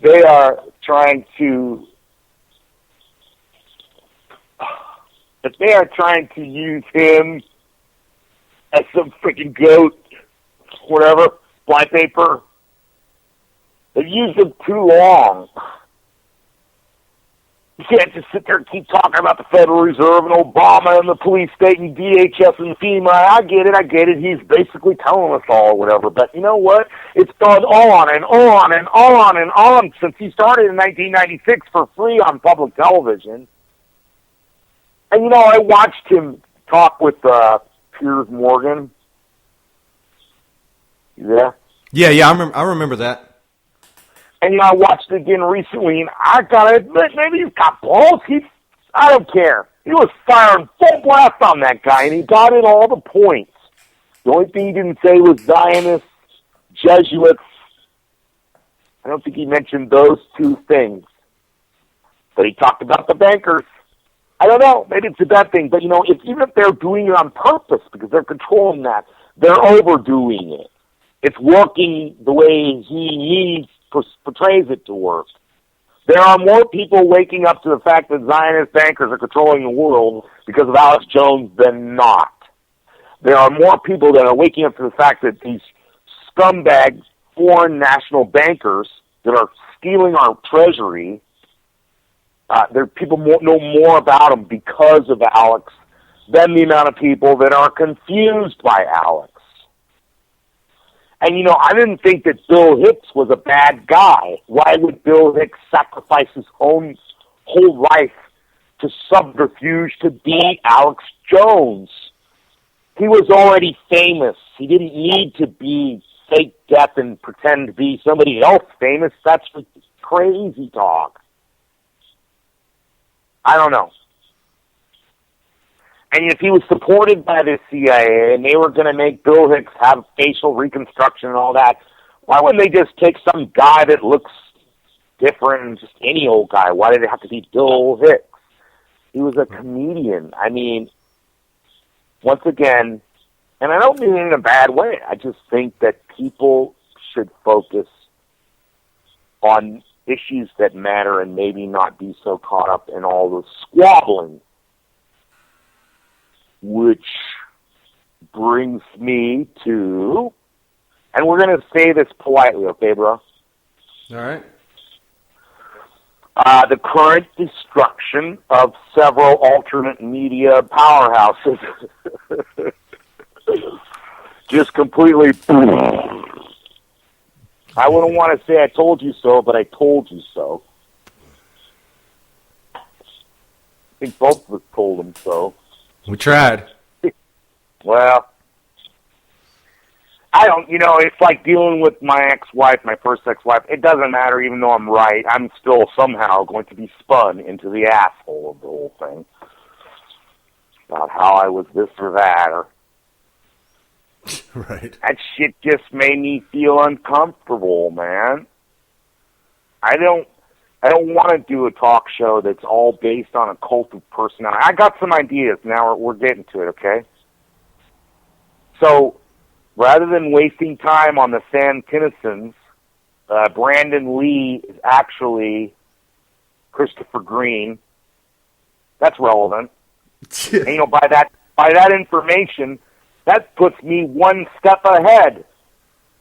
they are trying to use him as some freaking goat, whatever, flypaper, they've used him too long. You can't just sit there and keep talking about the Federal Reserve and Obama and the police state and DHS and FEMA. I get it. He's basically telling us all whatever. But you know what? It's gone on and on and on and on since he started in 1996 for free on public television. And, you know, I watched him talk with Piers Morgan. You there? Yeah, I remember that. And, you know, I watched it again recently, and I gotta admit, maybe he's got balls. I don't care. He was firing full blast on that guy, and he got in all the points. The only thing he didn't say was Zionists, Jesuits. I don't think he mentioned those two things. But he talked about the bankers. I don't know. Maybe it's a bad thing. But, you know, even if they're doing it on purpose because they're controlling that, they're overdoing it. It's working the way he portrays it to work. There are more people waking up to the fact that Zionist bankers are controlling the world because of Alex Jones than not. There are more people that are waking up to the fact that these scumbag foreign national bankers that are stealing our treasury, people know more about them because of Alex than the amount of people that are confused by Alex. And, you know, I didn't think that Bill Hicks was a bad guy. Why would Bill Hicks sacrifice his own whole life to subterfuge to beat Alex Jones? He was already famous. He didn't need to be fake death and pretend to be somebody else famous. That's crazy talk. I don't know. And if he was supported by the CIA and they were going to make Bill Hicks have facial reconstruction and all that, why wouldn't they just take some guy that looks different, just any old guy? Why did it have to be Bill Hicks? He was a comedian. I mean, once again, and I don't mean it in a bad way, I just think that people should focus on issues that matter and maybe not be so caught up in all the squabbling. Which brings me to, and we're going to say this politely, okay, bro? All right. The current destruction of several alternate media powerhouses. Just completely. I wouldn't want to say I told you so, but I told you so. I think both of us told them so. We tried. Well, I don't, you know, it's like dealing with my ex-wife, my first ex-wife. It doesn't matter, even though I'm right. I'm still somehow going to be spun into the asshole of the whole thing. About how I was this or that, or... Right. That shit just made me feel uncomfortable, man. I don't want to do a talk show that's all based on a cult of personality. I got some ideas. Now we're getting to it, okay? So, rather than wasting time on the Sam Kinnison, Brandon Lee is actually Christopher Green. That's relevant. And, you know, by that information, that puts me one step ahead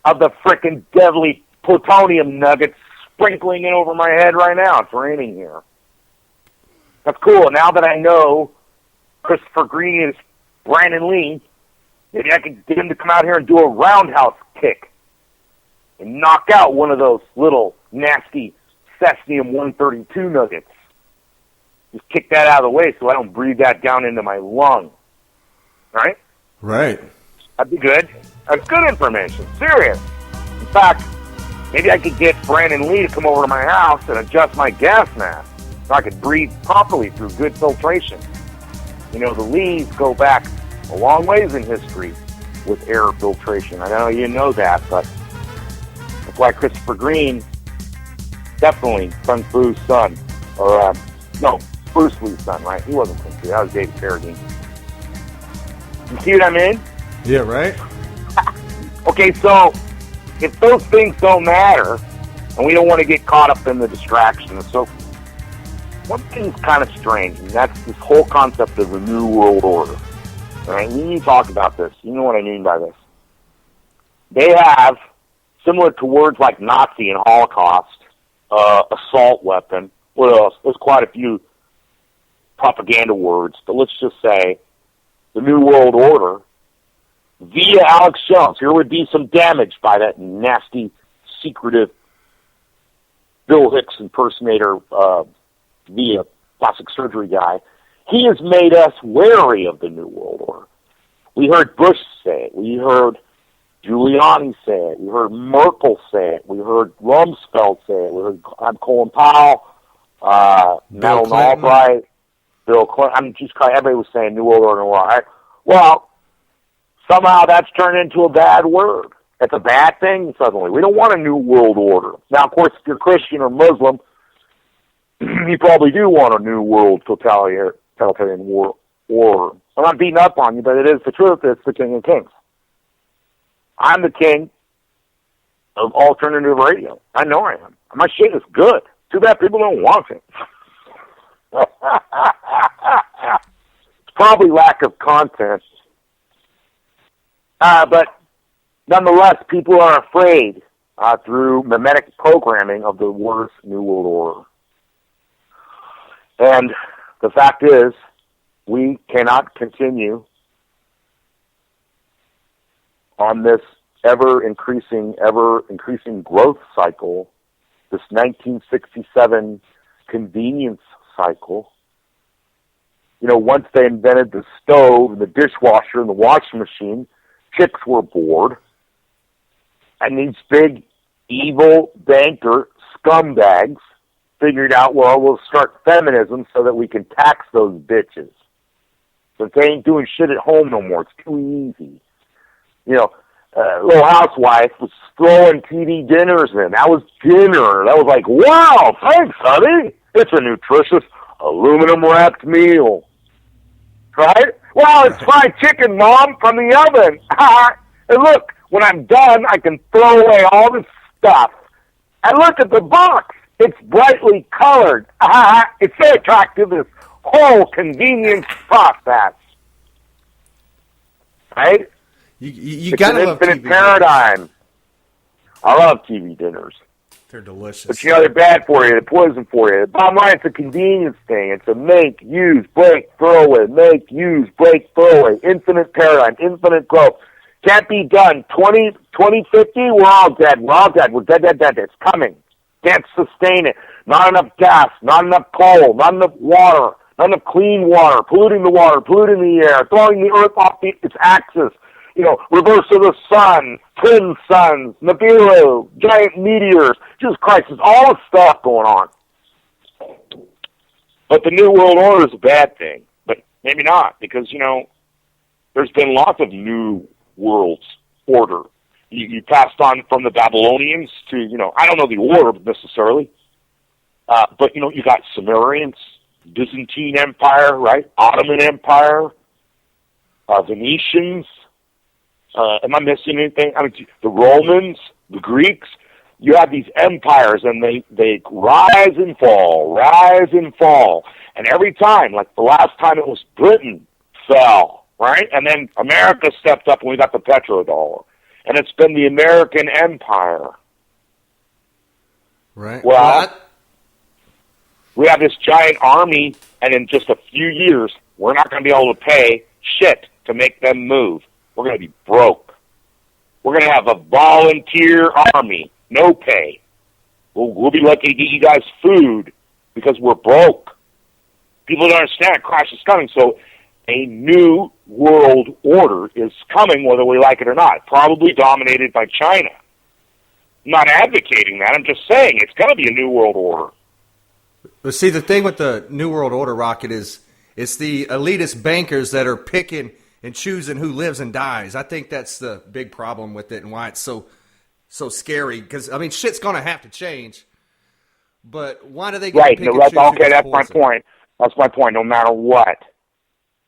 of the frickin' deadly plutonium nuggets sprinkling it over my head right now. It's raining here. That's cool. Now that I know Christopher Green is Brandon Lee, maybe I could get him to come out here and do a roundhouse kick and knock out one of those little nasty Cesium-132 nuggets. Just kick that out of the way so I don't breathe that down into my lung. Right? Right. That'd be good. That's good information. Serious. In fact, maybe I could get Brandon Lee to come over to my house and adjust my gas mask so I could breathe properly through good filtration. You know, the Lees go back a long ways in history with air filtration. I know you know that, but that's why Christopher Green, definitely Kung Fu's son. Or, no, Bruce Lee's son, right? He wasn't Kung Fu. That was David Carradine. You see what I mean? Yeah, right? Okay, so if those things don't matter, And we don't want to get caught up in the distractions. So one thing's kind of strange, and that's this whole concept of the New World Order. All right, we need to talk about this. You know what I mean by this. They have, similar to words like Nazi and Holocaust, assault weapon. What else? There's quite a few propaganda words, but let's just say the New World Order via Alex Jones. Here would be some damage by that nasty, secretive Bill Hicks impersonator via plastic surgery guy. He has made us wary of the New World Order. We heard Bush say it. We heard Giuliani say it. We heard Merkel say it. We heard Rumsfeld say it. We heard Colin Powell, Madeleine Albright, Bill Clinton. I mean, just everybody was saying New World Order. Right? Well, somehow that's turned into a bad word. It's a bad thing suddenly. We don't want a New World Order. Now, of course, if you're Christian or Muslim, you probably do want a New World totalitarian order. I'm not beating up on you, but it is the truth. It's the King of Kings. I'm the king of alternative radio. I know I am. My shit is good. Too bad people don't want it. It's probably lack of content. But nonetheless, people are afraid through mimetic programming of the words New World Order. And the fact is, we cannot continue on this ever-increasing growth cycle, this 1967 convenience cycle. You know, once they invented the stove and the dishwasher and the washing machine, chicks were bored. And these big, evil banker scumbags figured out, well, we'll start feminism so that we can tax those bitches. So they ain't doing shit at home no more. It's too easy. You know, Little Housewife was throwing TV dinners in. That was dinner. That was like, wow, thanks, honey. It's a nutritious aluminum-wrapped meal. Right? Well, it's fried chicken, Mom, from the oven. And look, when I'm done, I can throw away all this stuff. And look at the box. It's brightly colored. It's so attractive, this whole convenience process. Right? You gotta love infinite TV paradigm. dinners. I love TV dinners. They're delicious. But you know, they're bad for you. They're poison for you. The bottom line, it's a convenience thing. It's a make, use, break, throw away. Make, use, break, throw away. Infinite paradigm, infinite growth. Can't be done. 2050, we're all dead. We're all dead. We're dead. It's coming. Can't sustain it. Not enough gas, not enough coal, not enough water, not enough clean water, polluting the water, polluting the air, throwing the earth off its axis. You know, reverse of the sun, twin suns, Nibiru, giant meteors, Jesus Christ, there's all this stuff going on. But the New World Order is a bad thing. But maybe not, because, you know, there's been lots of New Worlds order. You passed on from the Babylonians to, you know, I don't know the order necessarily, but, you know, you got Sumerians, Byzantine Empire, right? Ottoman Empire, Venetians. Am I missing anything? I mean, the Romans, the Greeks, you have these empires, and they rise and fall. And every time, like the last time it was Britain fell, right? And then America stepped up and we got the petrodollar. And it's been the American empire. Right. Well, we have this giant army, and in just a few years, we're not going to be able to pay shit to make them move. We're going to be broke. We're going to have a volunteer army, no pay. We'll be lucky to get you guys food because we're broke. People don't understand a crash is coming. So a new world order is coming, whether we like it or not, probably dominated by China. I'm not advocating that. I'm just saying it's going to be a new world order. But see, the thing with the New World Order, Rocket, is it's the elitist bankers that are picking and choosing who lives and dies. I think that's the big problem with it and why it's so scary. Because, I mean, shit's going to have to change. But why do they get to pick and choose okay, that's my point. That's my point. No matter what,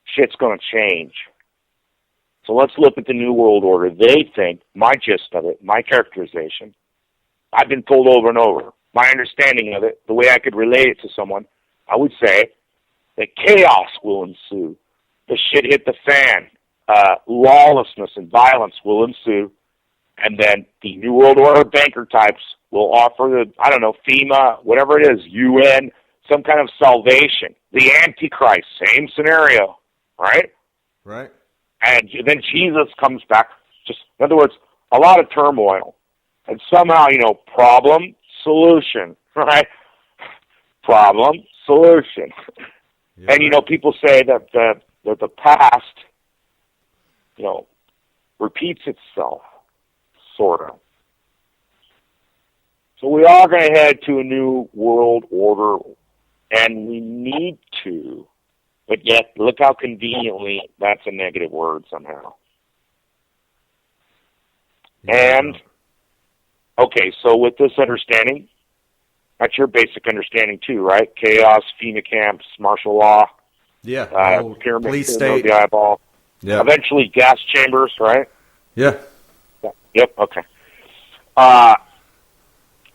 shit's going to change. So let's look at the New World Order. They think, my gist of it, my characterization, I've been told over and over, my understanding of it, the way I could relate it to someone, I would say that chaos will ensue. The shit hit the fan. Lawlessness and violence will ensue. And then the New World Order banker types will offer the, I don't know, FEMA, whatever it is, UN, some kind of salvation. The Antichrist, same scenario, right? Right. And then Jesus comes back. Just, in other words, a lot of turmoil. And somehow, problem, solution, right? Problem, solution. Yeah, and, people say that the past, repeats itself, sort of. So we are going to head to a new world order, and we need to, but yet look how conveniently that's a negative word somehow. Yeah. And, okay, so with this understanding, that's your basic understanding too, right? Chaos, FEMA camps, martial law, Yeah. pyramid, police state. the eyeball. Yeah. Eventually gas chambers, right? Yeah. Yep, okay.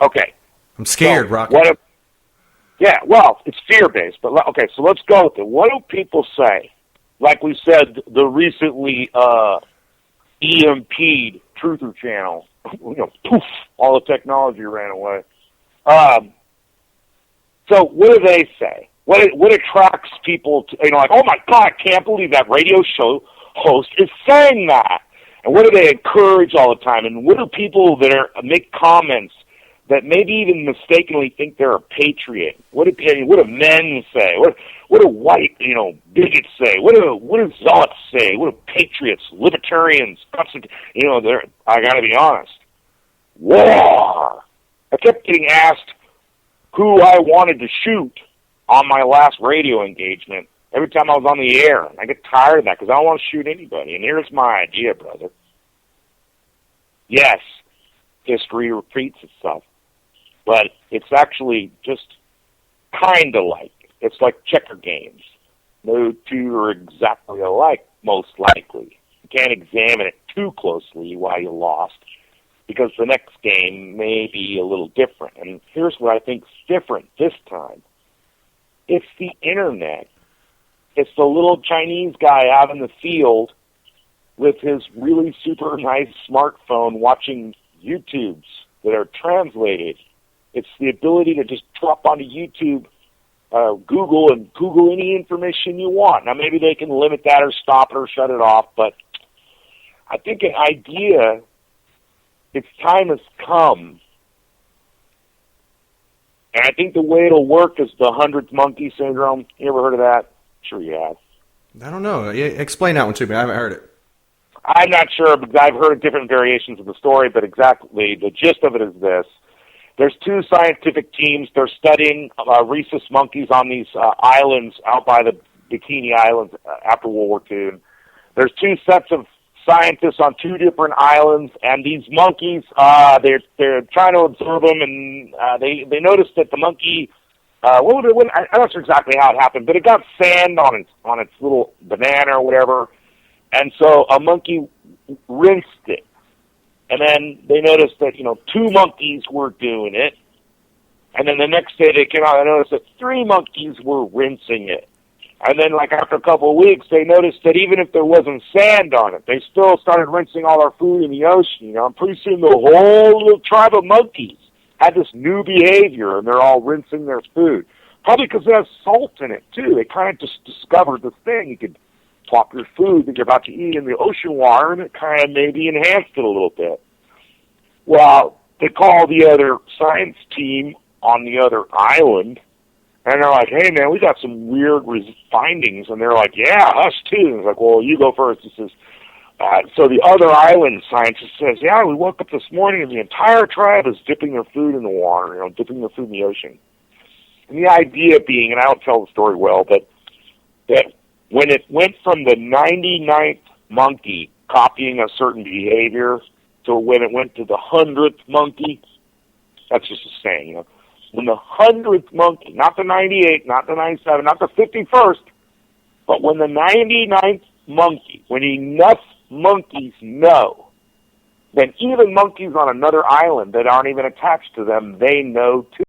Okay. I'm scared, so Rocket. It's fear-based, but okay, so let's go with it. What do people say? Like we said, the recently EMP'd Truther channel, poof, all the technology ran away. So what do they say? What attracts people to, like, oh my God, I can't believe that radio show host is saying that. And what do they encourage all the time? And what do people that make comments that maybe even mistakenly think they're a patriot? What do men say? What do white, bigots say? What do zealots say? What do patriots, libertarians, I got to be honest. War. I kept getting asked who I wanted to shoot on my last radio engagement every time I was on the air. I get tired of that because I don't want to shoot anybody. And here's my idea, brother. Yes, history repeats itself, but it's actually just kind of like. It's like checker games. No two are exactly alike, most likely. You can't examine it too closely why you lost, because the next game may be a little different. And here's what I think is different this time. It's the Internet. It's the little Chinese guy out in the field with his really super nice smartphone watching YouTubes that are translated. It's the ability to just drop onto YouTube, Google, and Google any information you want. Now, maybe they can limit that or stop it or shut it off, but I think an idea, its time has come. And I think the way it'll work is the 100th monkey syndrome. You ever heard of that? Sure you have. I don't know. Explain that one to me. I haven't heard it. I'm not sure, but I've heard different variations of the story, but exactly the gist of it is this. There's two scientific teams. They're studying rhesus monkeys on these islands out by the Bikini Islands after World War II. There's two sets of scientists on two different islands, and these monkeys, they're trying to observe them, and they noticed that the monkey, I'm not sure exactly how it happened, but it got sand on its little banana or whatever, and so a monkey rinsed it. And then they noticed that, two monkeys were doing it. And then the next day they came out and noticed that three monkeys were rinsing it. And then, after a couple of weeks, they noticed that even if there wasn't sand on it, they still started rinsing all our food in the ocean. And pretty soon the whole little tribe of monkeys had this new behavior, and they're all rinsing their food. Probably because it has salt in it, too. They kind of just discovered this thing. You could plop your food that you're about to eat in the ocean water, and it kind of maybe enhanced it a little bit. Well, they call the other science team on the other island, and they're like, hey, man, we got some weird findings. And they're like, yeah, us too. And it's like, well, you go first. He says, so the other island scientist says, yeah, we woke up this morning, and the entire tribe is dipping their food in the water, dipping their food in the ocean. And the idea being, and I don't tell the story well, but that when it went from the 99th monkey copying a certain behavior to when it went to the 100th monkey, that's just a saying, when the 100th monkey, not the 98th, not the 97th, not the 51st, but when the 99th monkey, when enough monkeys know then even monkeys on another island that aren't even attached to them, they know too.